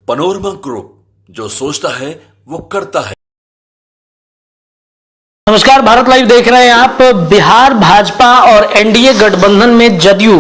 Panorama group, जो सोचता है वो करता है। नमस्कार, भारत लाइव देख रहे हैं आप। बिहार भाजपा और एनडीए गठबंधन में जदयू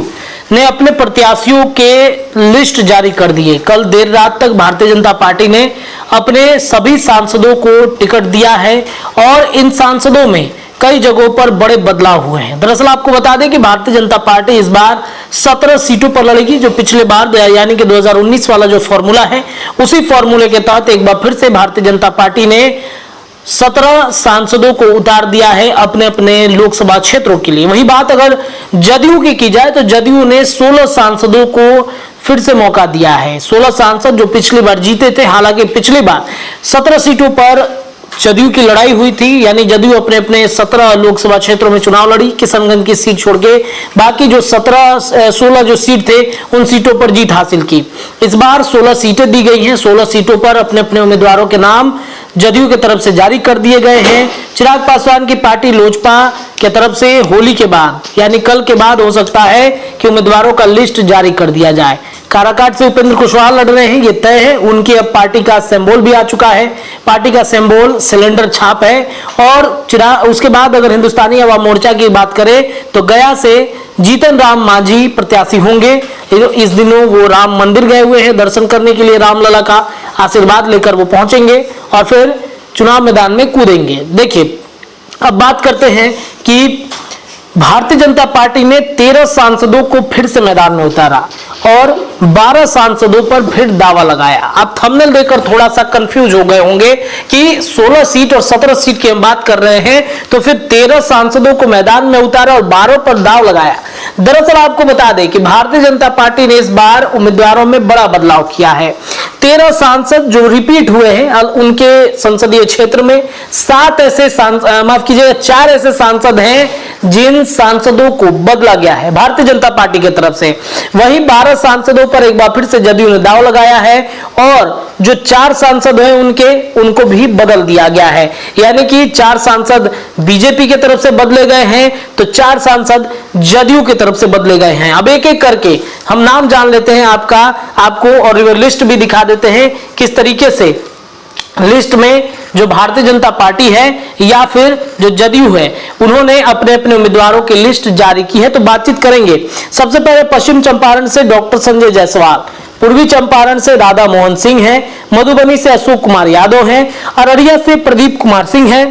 ने अपने प्रत्याशियों के लिस्ट जारी कर दिए। कल देर रात तक भारतीय जनता पार्टी ने अपने सभी सांसदों को टिकट दिया है और इन सांसदों में कई जगहों पर बड़े बदलाव हुए हैं। दरअसल आपको बता दें कि भारतीय जनता पार्टी इस बार 17 सीटों पर लड़ेगी। जो पिछले बार यानी कि 2019 वाला जो फॉर्मूला है, उसी फॉर्मूले के तहत एक बार फिर से भारतीय जनता पार्टी ने 17 सांसदों को उतार दिया है अपने अपने लोकसभा क्षेत्रों के लिए। वही बात अगर जदयू की जाए तो जदयू ने 16 सांसदों को फिर से मौका दिया है। 16 सांसद जो पिछली बार जीते थे, हालांकि पिछली बार 17 सीटों पर जदयू की लड़ाई हुई थी, यानी जदयू अपने अपने 17 लोकसभा क्षेत्रों में चुनाव लड़ी, किशनगंज की सीट छोड़ के बाकी जो 16 जो सीट थे उन सीटों पर जीत हासिल की। इस बार 16 सीटें दी गई हैं। 16 सीटों पर अपने अपने उम्मीदवारों के नाम जदयू की तरफ से जारी कर दिए गए हैं। चिराग पासवान की पार्टी लोजपा की तरफ से होली के बाद यानी कल के बाद हो सकता है कि उम्मीदवारों का लिस्ट जारी कर दिया जाए। काराकाट से उपेंद्र कुशवाहा लड़ रहे हैं, ये तय है। उनकी अब पार्टी का सिंबल भी आ चुका है। पार्टी का सिंबल सिलेंडर छाप है। और उसके बाद अगर हिंदुस्तानी अवाम मोर्चा की बात करें तो गया से जीतन राम मांझी प्रत्याशी होंगे। इस दिनों वो राम मंदिर गए हुए हैं दर्शन करने के लिए, रामलला का आशीर्वाद लेकर वो पहुंचेंगे और फिर चुनाव मैदान में कूदेंगे। देखिए, अब बात करते हैं कि भारतीय जनता पार्टी ने 13 सांसदों को फिर से मैदान में उतारा और 12 सांसदों पर फिर दावा लगाया। आप थंबनेल देखकर थोड़ा सा कंफ्यूज हो गए होंगे कि 16 सीट और 17 सीट की हम बात कर रहे हैं, तो फिर 13 सांसदों को मैदान में उतारा और 12 पर दाव लगाया। दरअसल आपको बता दें कि भारतीय जनता पार्टी ने इस बार उम्मीदवारों में बड़ा बदलाव किया है। 13 सांसद जो रिपीट हुए हैं उनके संसदीय क्षेत्र में 4 ऐसे सांसद हैं जिन सांसदों को बदला गया है भारतीय जनता पार्टी की तरफ से। वहीं 12 सांसदों पर एक बार फिर से जदयू ने दाव लगाया है और जो 4 सांसद हैं उनको भी बदल दिया गया है। यानी कि 4 सांसद बीजेपी की तरफ से बदले गए हैं तो 4 सांसद जदयू की तरफ से बदले गए हैं। अब एक एक करके हम नाम जान लेते हैं आपको और लिस्ट भी दिखा देते हैं किस तरीके से लिस्ट में जो भारतीय जनता पार्टी है या फिर जो जदयू है उन्होंने अपने अपने उम्मीदवारों की लिस्ट जारी की है। तो बातचीत करेंगे। सबसे पहले पश्चिम चंपारण से डॉक्टर संजय जायसवाल, पूर्वी चंपारण से राधा मोहन सिंह है, मधुबनी से अशोक कुमार यादव हैं, अररिया से प्रदीप कुमार सिंह है,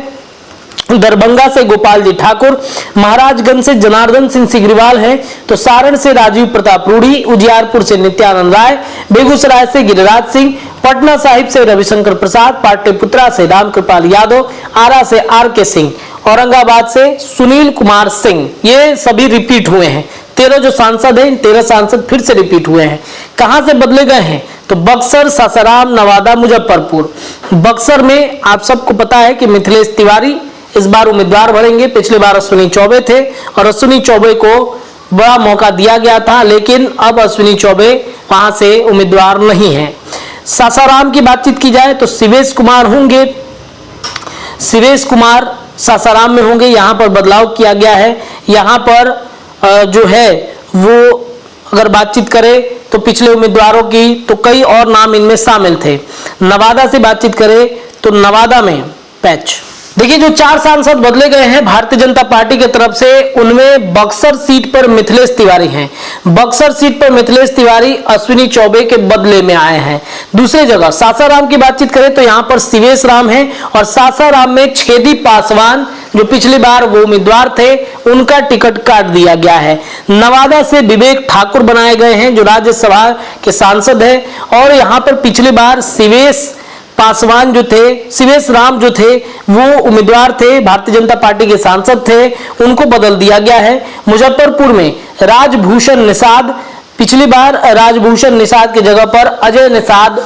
दरभंगा से गोपाल जी ठाकुर, महाराजगंज से जनार्दन सिंह सिग्रीवाल है, तो सारण से राजीव प्रताप रूढ़ी, उजियारपुर से नित्यानंद राय, बेगूसराय से गिरिराज सिंह, पटना साहिब से रविशंकर प्रसाद, पाटलिपुत्रा से रामकृपाल यादव, आरा से आर के सिंह, औरंगाबाद से सुनील कुमार सिंह। ये सभी रिपीट हुए हैं। 13 जो सांसद हैं, 13 सांसद फिर से रिपीट हुए हैं। कहां से बदले गए हैं तो बक्सर, सासाराम, नवादा, मुजफ्फरपुर। बक्सर में आप सबको पता है कि मिथिलेश तिवारी इस बार उम्मीदवार भरेंगे। पिछली बार अश्विनी चौबे थे और अश्विनी चौबे को बड़ा मौका दिया गया था, लेकिन अब अश्विनी चौबे वहां से उम्मीदवार नहीं है। सासाराम की बातचीत की जाए तो शिवेश कुमार होंगे। शिवेश कुमार सासाराम में होंगे। यहां पर बदलाव किया गया है। यहां पर जो है वो अगर बातचीत करें तो पिछले उम्मीदवारों की तो कई और नाम इनमें शामिल थे। नवादा से बातचीत करें तो नवादा में पैच। देखिए, जो 4 सांसद बदले गए हैं भारतीय जनता पार्टी की तरफ से, उनमें बक्सर सीट पर मिथिलेश तिवारी हैं। बक्सर सीट पर मिथिलेश तिवारी अश्विनी चौबे के बदले में आए हैं। दूसरी जगह सासाराम की बातचीत करें तो यहां पर शिवेश राम है और सासाराम में छेदी पासवान जो पिछली बार वो उम्मीदवार थे उनका टिकट काट दिया गया है। नवादा से विवेक ठाकुर बनाए गए हैं जो राज्यसभा के सांसद है और यहां पर पिछली बार शिवेश राम जो थे वो उम्मीदवार थे, भारतीय जनता पार्टी के सांसद थे, उनको बदल दिया गया है। मुजफ्फरपुर में राजभूषण निषाद, पिछली बार राजभूषण निषाद की जगह पर अजय निषाद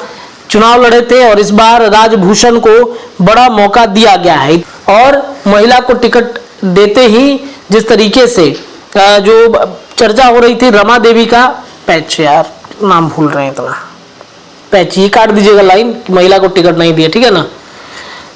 चुनाव लड़े थे और इस बार राजभूषण को बड़ा मौका दिया गया है। और महिला को टिकट देते ही जिस तरीके से जो चर्चा हो रही थी रमा देवी का, पैच यार नाम भूल रहे हैं इतना, पैच ये काट दीजिएगा लाइन, महिला को टिकट नहीं दिया, ठीक है ना।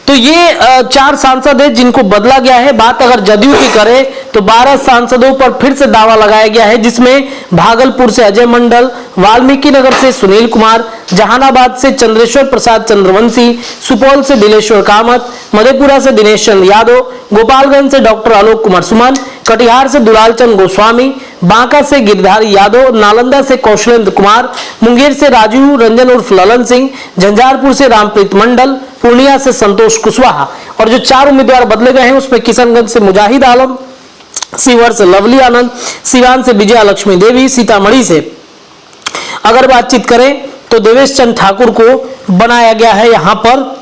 तो ये 4 सांसद है जिनको बदला गया है। बात अगर जदयू की करें तो 12 सांसदों पर फिर से दावा लगाया गया है, जिसमें भागलपुर से अजय मंडल, वाल्मीकि नगर से सुनील कुमार, जहानाबाद से चंद्रेश्वर प्रसाद चंद्रवंशी, सुपौल से दिलेश्वर कामत, मधेपुरा से दिनेश चंद यादव, गोपालगंज से डॉक्टर आलोक कुमार सुमन, कटिहार से दुलाल चंद गोस्वामी, बांका से गिरधारी यादव, नालंदा से कौशलेंद्र कुमार, मुंगेर से राजीव रंजन उर्फ ललन सिंह, झंझारपुर से रामप्रीत मंडल, पूर्णिया से संतोष कुशवाहा। और जो 4 उम्मीदवार बदले गए हैं उसमें किशनगंज से मुजाहिद आलम, शिवहर से लवली आनंद, सिवान से विजया लक्ष्मी देवी, सीतामढ़ी से अगर बातचीत करें तो देवेश चंद ठाकुर को बनाया गया है, यहां पर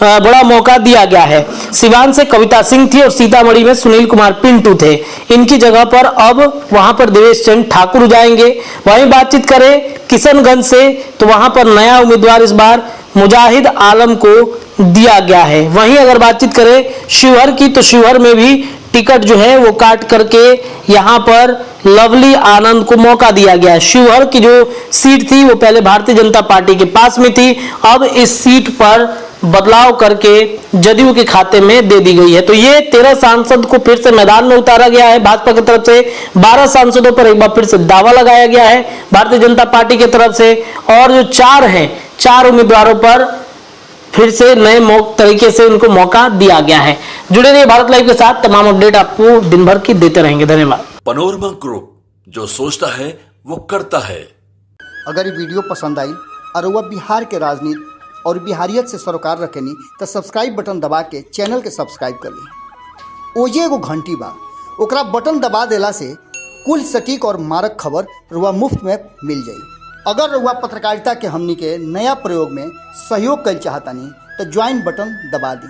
बड़ा मौका दिया गया है। सिवान से कविता सिंह थी और सीतामढ़ी में सुनील कुमार पिंटू थे, इनकी जगह पर अब वहां पर देवेश चंद ठाकुर जाएंगे। वहीं बातचीत करें किशनगंज से तो वहां पर नया उम्मीदवार इस बार मुजाहिद आलम को दिया गया है। वहीं अगर बातचीत करें शिवहर की तो शिवहर में भी टिकट जो है वो काट करके यहां पर लवली आनंद को मौका दिया गया है। शिवहर की जो सीट थी वो पहले भारतीय जनता पार्टी के पास में थी, अब इस सीट पर बदलाव करके जदयू के खाते में दे दी गई है। तो ये 13 सांसद को फिर से मैदान में उतारा गया है भाजपा की तरफ से। 12 सांसदों पर एक बार फिर से दावा लगाया गया है भारतीय जनता पार्टी की तरफ से, और जो 4 हैं 4 उम्मीदवारों पर फिर से नए तरीके से उनको मौका दिया गया है। जुड़े रहिए भारत लाइव के साथ, तमाम अपडेट आपको दिन भर की देते रहेंगे। धन्यवाद। पनोरमा ग्रुप, जो सोचता है वो करता है। अगर ये वीडियो पसंद आई और वह बिहार के राजनीति और बिहारियत से सरोकार रखेनी तो सब्सक्राइब बटन दबा के चैनल के सब्सक्राइब कर ली। ओजे एगो घंटी बा, ओकरा बटन दबा देला से कुल सटीक और मारक खबर रुआ मुफ्त में मिल जाई। अगर रुआ पत्रकारिता के हमनी के नया प्रयोग में सहयोग कर चाहतानी तो ज्वाइन बटन दबा दी।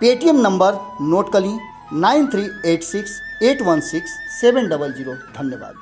पेटीएम नंबर नोट कर ली 9386816700। धन्यवाद।